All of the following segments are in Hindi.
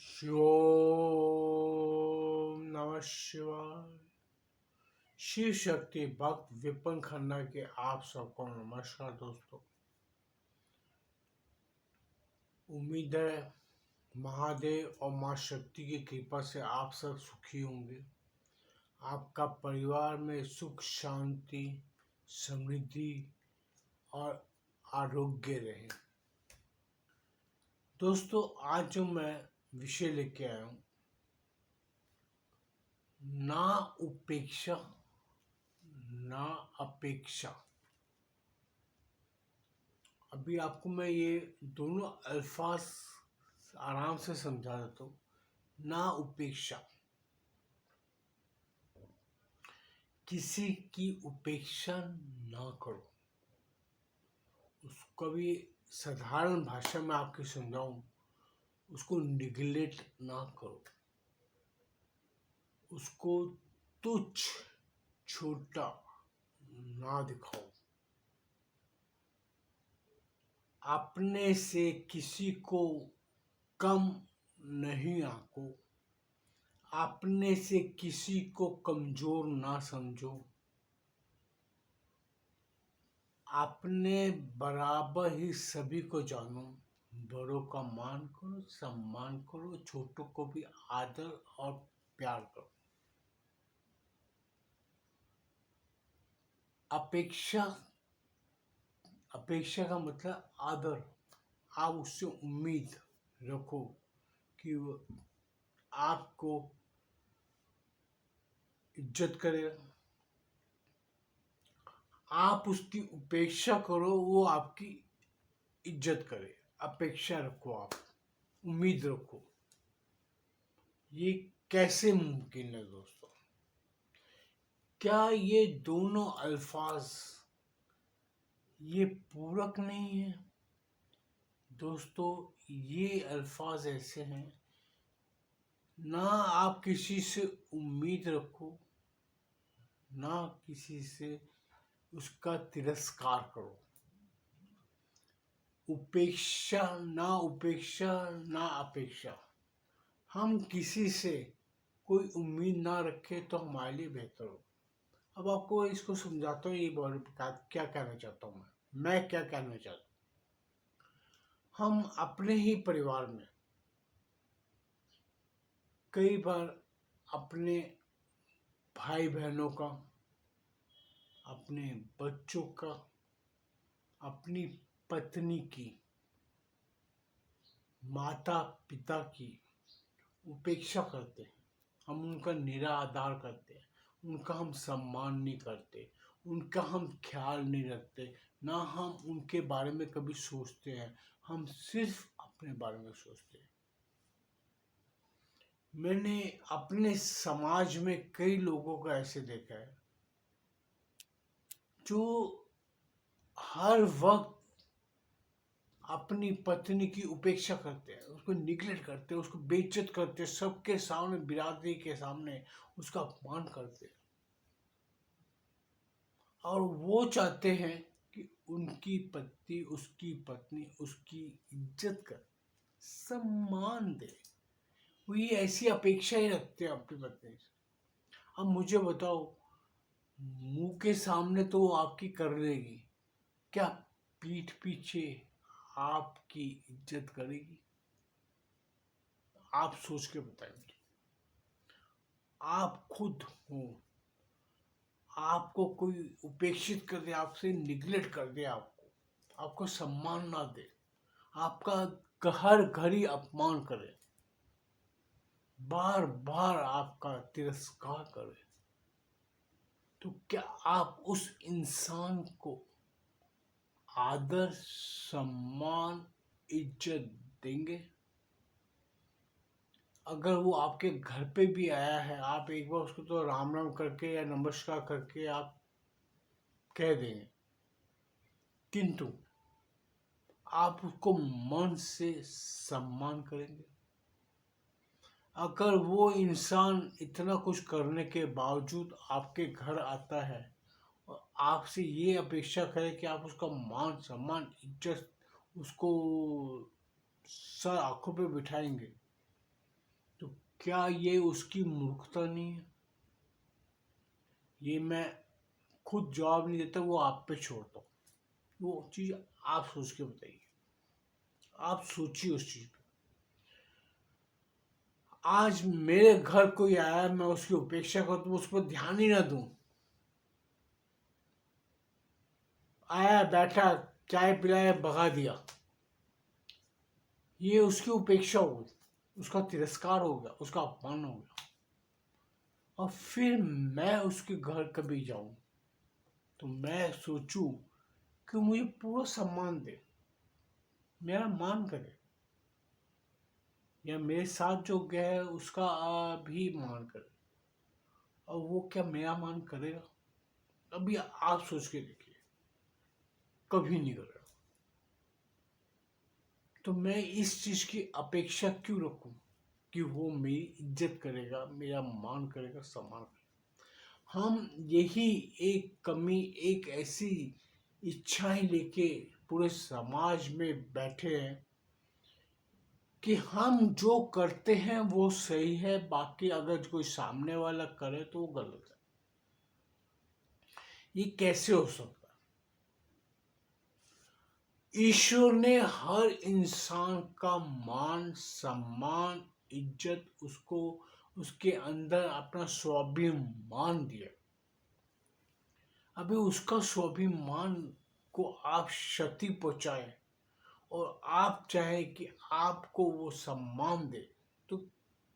शिवोम नमः शिवाय। शिव शक्ति भक्त विपिन खन्ना के आप सबको नमस्कार दोस्तों। उम्मीद है महादेव और माँ शक्ति की कृपा से आप सब सुखी होंगे। आपका परिवार में सुख शांति समृद्धि और आरोग्य रहे। दोस्तों आज जो मैं विषय लेके आया हूँ, ना उपेक्षा ना अपेक्षा। अभी आपको मैं ये दोनों अल्फाज आराम से समझा देता हूँ। ना उपेक्षा, किसी की उपेक्षा ना करो। उसको भी साधारण भाषा में आपको समझाऊं, उसको निगलेक्ट ना करो, उसको तुच्छ छोटा ना दिखाओ। अपने से किसी को कम नहीं आंको, अपने से किसी को कमजोर ना समझो, अपने बराबर ही सभी को जानो। बड़ों का मान करो, सम्मान करो, छोटों को भी आदर और प्यार करो। अपेक्षा का मतलब आदर। आप उससे उम्मीद रखो कि वो आपको इज्जत करेगा। आप उसकी उपेक्षा करो, वो आपकी इज्जत करे। अपेक्षा रखो, आप उम्मीद रखो। ये कैसे मुमकिन है दोस्तों? क्या ये दोनों अल्फाज ये पूरक नहीं है? दोस्तों ये अल्फाज ऐसे हैं, ना आप किसी से उम्मीद रखो, ना किसी से उसका तिरस्कार करो। उपेक्षा ना अपेक्षा। हम किसी से कोई उम्मीद ना रखें तो हमारे लिए बेहतर हो। अब आपको इसको समझाता हूँ, ये क्या कहना चाहता हूँ मैं क्या कहना चाहता हूँ। हम अपने ही परिवार में कई बार अपने भाई बहनों का, अपने बच्चों का, अपनी पत्नी की, माता पिता की उपेक्षा करते हैं। हम उनका निरादर करते हैं, उनका हम सम्मान नहीं करते, उनका हम ख्याल नहीं रखते, ना हम उनके बारे में कभी सोचते हैं। हम सिर्फ अपने बारे में सोचते हैं। मैंने अपने समाज में कई लोगों को ऐसे देखा है जो हर वक्त अपनी पत्नी की उपेक्षा करते हैं, उसको निगलेक्ट करते हैं, उसको बेइज्जत करते हैं, सबके सामने, बिरादरी के सामने उसका अपमान करते हैं। और वो चाहते हैं कि उनकी पत्नी, उसकी पत्नी उसकी इज्जत कर, सम्मान दे। वो ये ऐसी अपेक्षा ही रखते हैं अपनी पत्नी से। अब मुझे बताओ, मुंह के सामने तो वो आपकी कर लेगी, क्या पीठ पीछे आपकी इज्जत करेगी? आप सोच के बताएंगे। आप खुद हो, आपको कोई उपेक्षित कर दे, आपसे निगलेक्ट कर दे, आपको सम्मान ना दे, आपका हर घड़ी अपमान करे, बार बार आपका तिरस्कार करे, तो क्या आप उस इंसान को आदर, सम्मान, इज्जत देंगे? अगर वो आपके घर पे भी आया है, आप एक बार उसको तो राम राम करके या नमस्कार करके आप कह देंगे, किंतु आप उसको मन से सम्मान करेंगे? अगर वो इंसान इतना कुछ करने के बावजूद आपके घर आता है और आपसे ये अपेक्षा करे कि आप उसका मान सम्मान इज्जत उसको सर आंखों पे बिठाएंगे, क्या ये उसकी मूर्खता नहीं है? ये मैं खुद जवाब नहीं देता, वो आप पे छोड़ता हूँ। वो चीज आप सोच के बताइए, आप सोचिए उस चीज पे। आज मेरे घर कोई आया, मैं उसकी उपेक्षा करूँ तो उस पर ध्यान ही ना दूं। आया, बैठा, चाय पिलाया, भगा दिया, ये उसकी उपेक्षा हो गई, उसका तिरस्कार हो गया, उसका अपमान हो गया। और फिर मैं उसके घर कभी जाऊं तो मैं सोचूं कि मुझे पूरा सम्मान दे, मेरा मान करे, या मेरे साथ जो गया है उसका भी मान करे। और वो क्या मेरा मान करेगा? अभी आप सोच के देखिए, कभी नहीं करेगा। तो मैं इस चीज की अपेक्षा क्यों रखूं कि वो मेरी इज्जत करेगा, मेरा मान करेगा, सम्मान करेगा? हम यही एक कमी, एक ऐसी इच्छाएं लेके पूरे समाज में बैठे हैं कि हम जो करते हैं वो सही है, बाकी अगर कोई सामने वाला करे तो वो गलत है। ये कैसे हो सकता है? ईश्वर ने हर इंसान का मान, सम्मान, इज्जत, उसको उसके अंदर अपना स्वाभिमान दिया। अभी उसका स्वाभिमान को आप क्षति पहुंचाए और आप चाहे कि आपको वो सम्मान दे, तो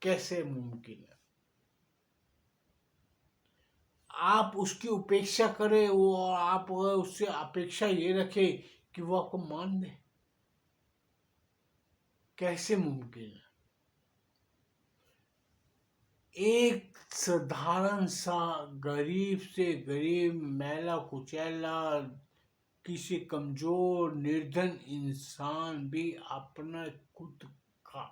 कैसे मुमकिन है? आप उसकी उपेक्षा करें वो, और आप उससे अपेक्षा ये रखें कि वो आपको मान दे, कैसे मुमकिन है? एक साधारण सा गरीब से गरीब, मैला कुचैला, किसी कमजोर निर्धन इंसान भी अपना खुद का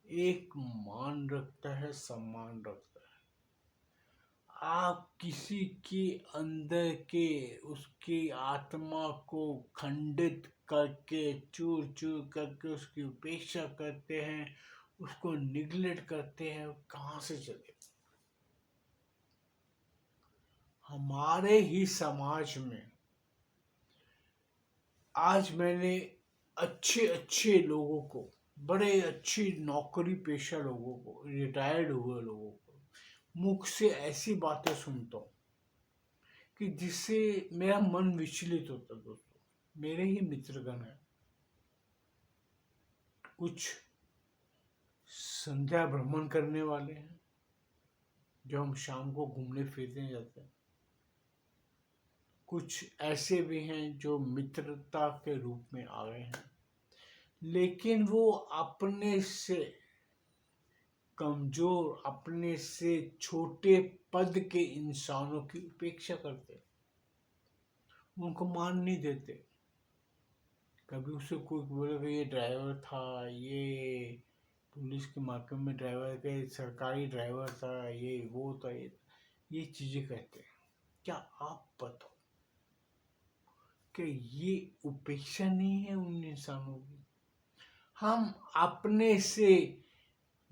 एक मान रखता है, सम्मान रखता है। आप किसी के अंदर के उसकी आत्मा को खंडित करके, चूर चूर करके उसकी उपेक्षा करते हैं, उसको निगलेक्ट करते हैं, कहाँ से चले? हमारे ही समाज में आज मैंने अच्छे अच्छे लोगों को, बड़े अच्छी नौकरी पेशा लोगों को, रिटायर्ड हुए लोगों को मुख से ऐसी बातें सुनता हूँ कि जिससे मेरा मन विचलित होता है। दोस्तों, मेरे ही मित्रगण हैं, कुछ संध्या भ्रमण करने वाले हैं, जो हम शाम को घूमने फिरने जाते हैं। कुछ ऐसे भी हैं जो मित्रता के रूप में आ गए हैं, लेकिन वो अपने से कमजोर, अपने से छोटे पद के इंसानों की उपेक्षा करते, उनको मान नहीं देते। कभी उसे कोई बोलेगा ये ड्राइवर था, ये पुलिस के महकमे में ड्राइवर के, सरकारी ड्राइवर था, ये वो था, ये चीजें कहते हैं। क्या आप बताओ कि ये उपेक्षा नहीं है उन इंसानों की? हम अपने से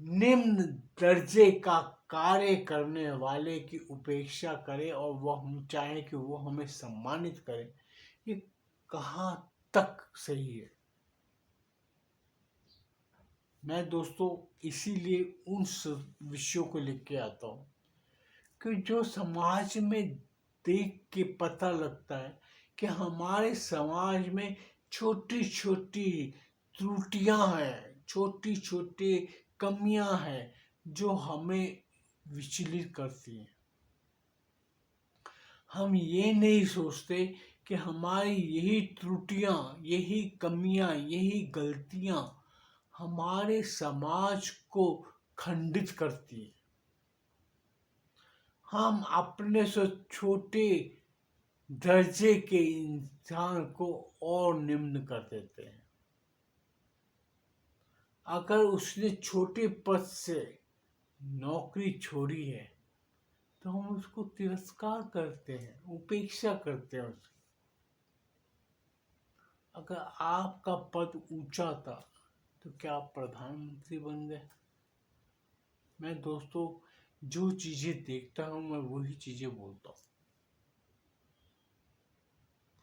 निम्न दर्जे का कार्य करने वाले की उपेक्षा करें और वह हम चाहें कि वो हमें सम्मानित करे, ये कहाँ तक सही है? मैं दोस्तों इसीलिए उन विषयों को लिख के आता हूँ कि जो समाज में देख के पता लगता है कि हमारे समाज में छोटी छोटी त्रुटियां हैं, छोटी छोटी कमियां हैं, जो हमें विचलित करती हैं। हम ये नहीं सोचते कि हमारी यही त्रुटियां, यही कमियां, यही गलतियां हमारे समाज को खंडित करती हैं। हम अपने से छोटे दर्जे के इंसान को और निम्न कर देते हैं। अगर उसने छोटे पद से नौकरी छोड़ी है तो हम उसको तिरस्कार करते हैं, उपेक्षा करते हैं उसकी। अगर आपका पद ऊंचा था तो क्या आप प्रधानमंत्री बन गए? मैं दोस्तों जो चीजें देखता हूँ मैं वही चीजें बोलता हूँ,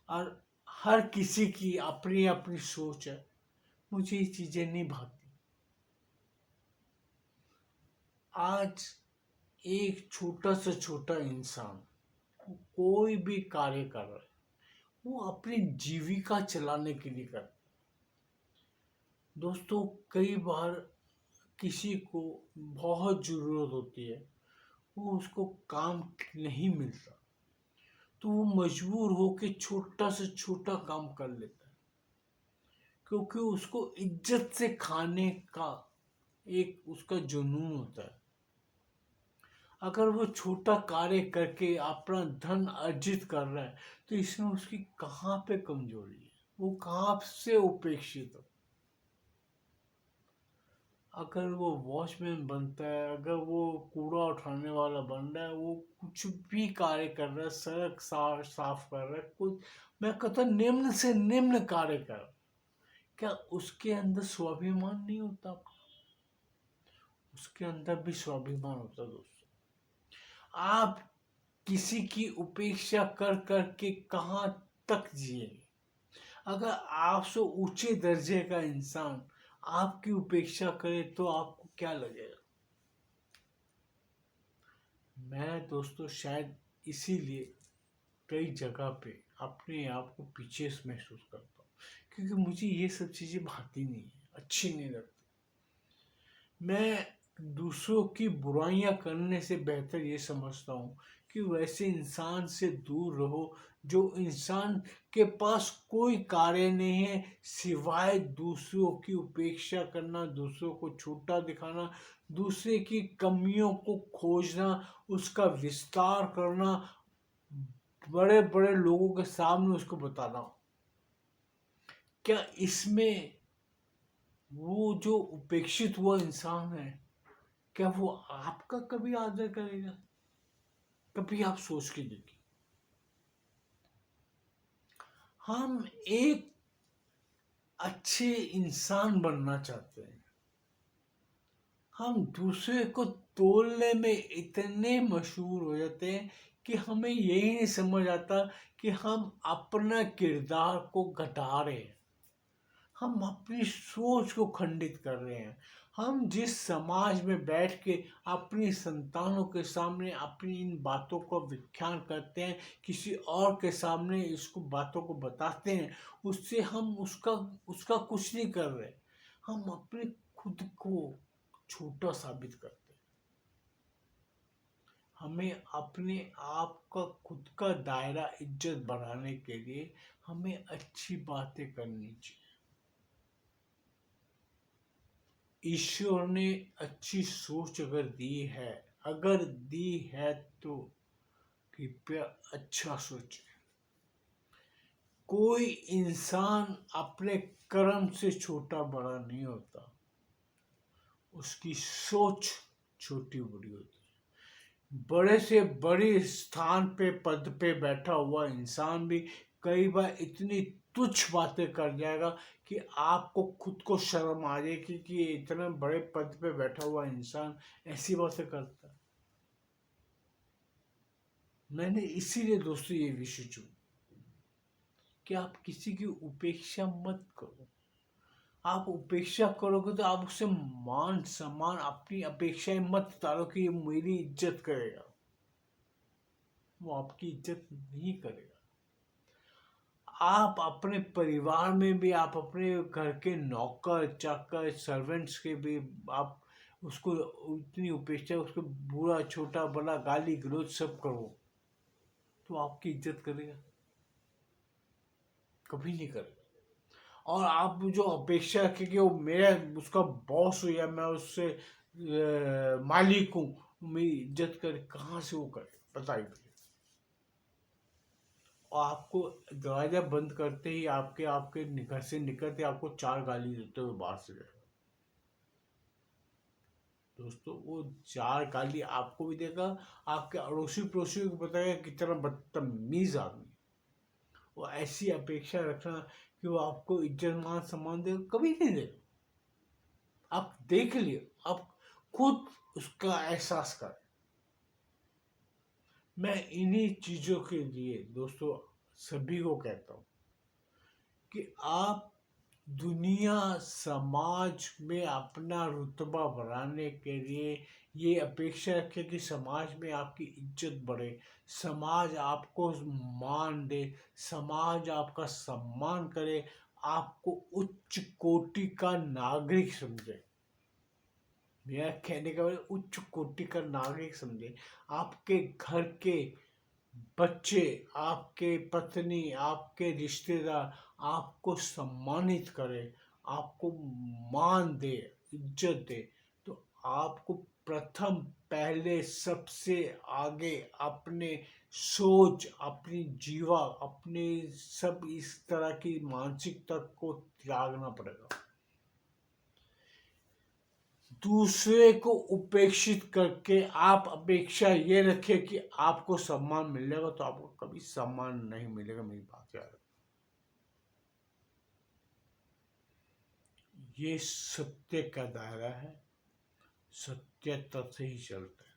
और हर किसी की अपनी अपनी सोच है। मुझे ये चीजें नहीं भाती। आज एक छोटा से छोटा इंसान कोई भी कार्य कर रहा है, वो अपनी जीविका चलाने के लिए करता है। दोस्तों कई बार किसी को बहुत जरूरत होती है, वो उसको काम नहीं मिलता, तो वो मजबूर होके छोटा से छोटा काम कर लेता है, क्योंकि उसको इज्जत से खाने का एक उसका जुनून होता है। अगर वो छोटा कार्य करके अपना धन अर्जित कर रहा है, तो इसमें उसकी कहाँ पे कमजोरी है, वो कहाँ से उपेक्षित हो। अगर वो वॉचमैन बनता है, अगर वो कूड़ा उठाने वाला बन रहा है, वो कुछ भी कार्य कर रहा है, सड़क साफ कर रहा है, कुछ मैं कहता हूँ निम्न से निम्न कार्य कर रहा है, क्या उसके अंदर स्वाभिमान नहीं होता? उसके अंदर भी स्वाभिमान होता दोस्तों। आप किसी की उपेक्षा कर कर के कहाँ तक जिएंगे? अगर आपसे ऊंचे दर्जे का इंसान आपकी उपेक्षा करे तो आपको क्या लगेगा? मैं दोस्तों शायद इसीलिए कई जगह पे अपने आप को पीछे महसूस करता हूँ, क्योंकि मुझे ये सब चीजें भाती नहीं है, अच्छी नहीं लगती। मैं दूसरों की बुराइयां करने से बेहतर ये समझता हूँ कि वैसे इंसान से दूर रहो जो इंसान के पास कोई कार्य नहीं है सिवाय दूसरों की उपेक्षा करना, दूसरों को छोटा दिखाना, दूसरे की कमियों को खोजना, उसका विस्तार करना, बड़े बड़े लोगों के सामने उसको बताना। क्या इसमें वो जो उपेक्षित हुआ इंसान है, क्या वो आपका कभी आदर करेगा? कभी आप सोच के देखिए। हम एक अच्छे इंसान बनना चाहते हैं, हम दूसरे को तोलने में इतने मशहूर हो जाते हैं कि हमें यही नहीं समझ आता कि हम अपना किरदार को घटा रहे हैं, हम अपनी सोच को खंडित कर रहे हैं। हम जिस समाज में बैठ के अपनी संतानों के सामने अपनी इन बातों को व्याख्यान करते हैं, किसी और के सामने इसको बातों को बताते हैं, उससे हम उसका उसका कुछ नहीं कर रहे, हम अपने खुद को छोटा साबित करते हैं। हमें अपने आप का खुद का दायरा इज्जत बढ़ाने के लिए हमें अच्छी बातें करनी चाहिए। ईश्वर ने अच्छी सोच अगर दी है तो कृपया अच्छा सोचें। कोई इंसान अपने कर्म से छोटा बड़ा नहीं होता, उसकी सोच छोटी बड़ी होती है। बड़े से बड़े स्थान पे पद पे बैठा हुआ इंसान भी कई बार इतनी तुच्छ बातें कर जाएगा कि आपको खुद को शर्म आ जाएगी कि ये इतने बड़े पद पे बैठा हुआ इंसान ऐसी बातें करता है। मैंने इसीलिए दोस्तों ये विषय चुना कि आप किसी की उपेक्षा मत करो। आप उपेक्षा करोगे तो आप उससे मान सम्मान अपनी अपेक्षाएं मत डालो कि ये मेरी इज्जत करेगा, वो आपकी इज्जत नहीं करेगा। आप अपने परिवार में भी, आप अपने घर के नौकर चाकर सर्वेंट्स के भी आप उसको इतनी उपेक्षा, उसको बुरा छोटा बड़ा गाली गलौज सब करो, तो आपकी इज्जत करेगा? कभी नहीं करेगा। और आप जो अपेक्षा रखें कि वो मेरा उसका बॉस हो या मैं उससे मालिक हूँ, मेरी इज्जत करे, कहाँ से वो करे बताइए। और आपको दरवाजा बंद करते ही आपके आपके घर से निकलते आपको 4 गाली देते हुए बाहर से गए। दोस्तों वो 4 गाली आपको भी देगा, आपके अड़ोसी पड़ोसी को बताएगा कितना बदतमीज आदमी। वो ऐसी अपेक्षा रखना कि वो आपको इज्जत मान सम्मान देगा, कभी नहीं देगा। आप देख लिए, आप खुद उसका एहसास करें। मैं इन्हीं चीजों के लिए दोस्तों सभी को कहता हूँ कि आप दुनिया समाज में अपना रुतबा बढ़ाने के लिए ये अपेक्षा रखें कि समाज में आपकी इज्जत बढ़े, समाज आपको मान दे, समाज आपका सम्मान करे, आपको उच्च कोटि का नागरिक समझे। मेरा कहने का मतलब उच्च कोटि का नागरिक समझे। आपके घर के बच्चे, आपके पत्नी, आपके रिश्तेदार आपको सम्मानित करे, आपको मान दे, इज्जत दे, तो आपको प्रथम पहले सबसे आगे अपने सोच, अपनी जीवा, अपने सब इस तरह की मानसिकता को त्यागना पड़ेगा। दूसरे को उपेक्षित करके आप अपेक्षा ये रखें कि आपको सम्मान मिलेगा, तो आपको कभी सम्मान नहीं मिलेगा। मेरी बात याद रखो। ये सत्य का दायरा है, सत्य तथ्य ही चलता है।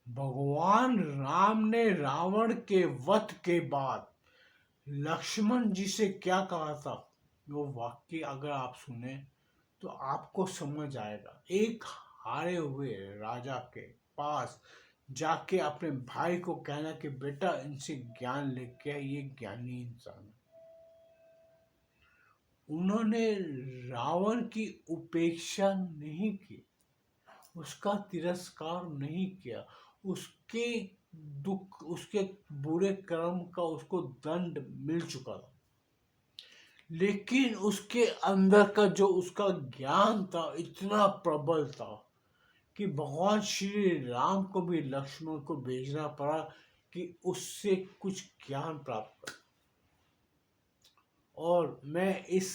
भगवान राम ने रावण के वध के बाद लक्ष्मण जी से क्या कहा था, वो वाक्य अगर आप सुने तो आपको समझ आएगा। एक हारे हुए राजा के पास जाके अपने भाई को कहना कि बेटा इनसे ज्ञान लेके आए, ये ज्ञानी इंसान है। उन्होंने रावण की उपेक्षा नहीं की, उसका तिरस्कार नहीं किया, उसके दुख, उसके बुरे कर्म का उसको दंड मिल चुका था, लेकिन उसके अंदर का जो उसका ज्ञान था इतना प्रबल था कि भगवान श्री राम को भी लक्ष्मण को भेजना पड़ा कि उससे कुछ ज्ञान प्राप्त कर। और मैं इस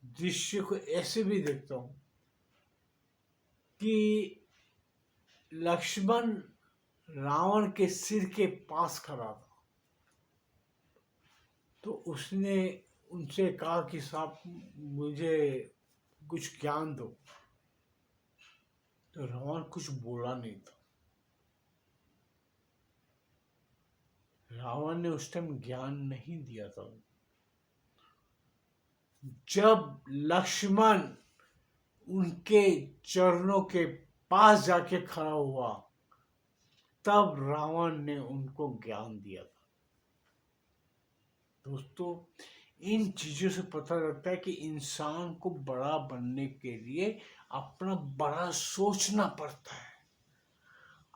दृश्य को ऐसे भी देखता हूं कि लक्ष्मण रावण के सिर के पास खड़ा था, तो उसने उनसे कहा कि साहब मुझे कुछ ज्ञान दो, तो रावण कुछ बोला नहीं था। रावण ने उस टाइम ज्ञान नहीं दिया था। जब लक्ष्मण उनके चरणों के पास जाके खड़ा हुआ, तब रावण ने उनको ज्ञान दिया था। दोस्तों, इन चीजों से पता लगता है कि इंसान को बड़ा बनने के लिए अपना बड़ा सोचना पड़ता है।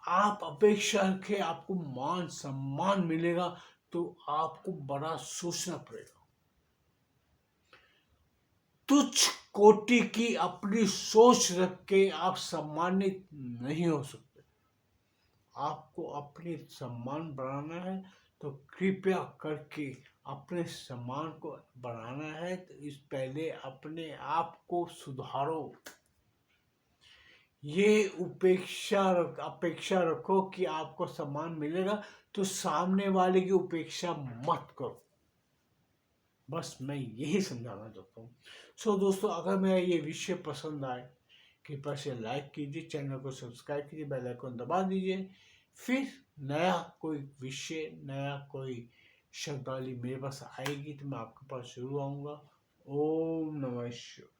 आप अपेक्षा रखें आपको मान सम्मान मिलेगा, तो आपको बड़ा सोचना पड़ेगा। तुच्छ कोटि की अपनी सोच रख के आप सम्मानित नहीं हो सकते। आपको अपने सम्मान बढ़ाना है तो कृपया करके अपने सम्मान को बढ़ाना है तो इस पहले अपने आप को सुधारो। ये अपेक्षा रखो कि आपको सम्मान मिलेगा, तो सामने वाले की उपेक्षा मत करो। बस मैं यही समझाना चाहता हूँ। सो दोस्तों, अगर मेरा ये विषय पसंद आए कृपया से लाइक कीजिए, चैनल को सब्सक्राइब कीजिए, बेल आइकन दबा दीजिए। फिर नया कोई विषय, नया कोई शब्दावली मेरे पास आएगी तो मैं आपके पास जरूर आऊँगा। ओम नमः शिवाय।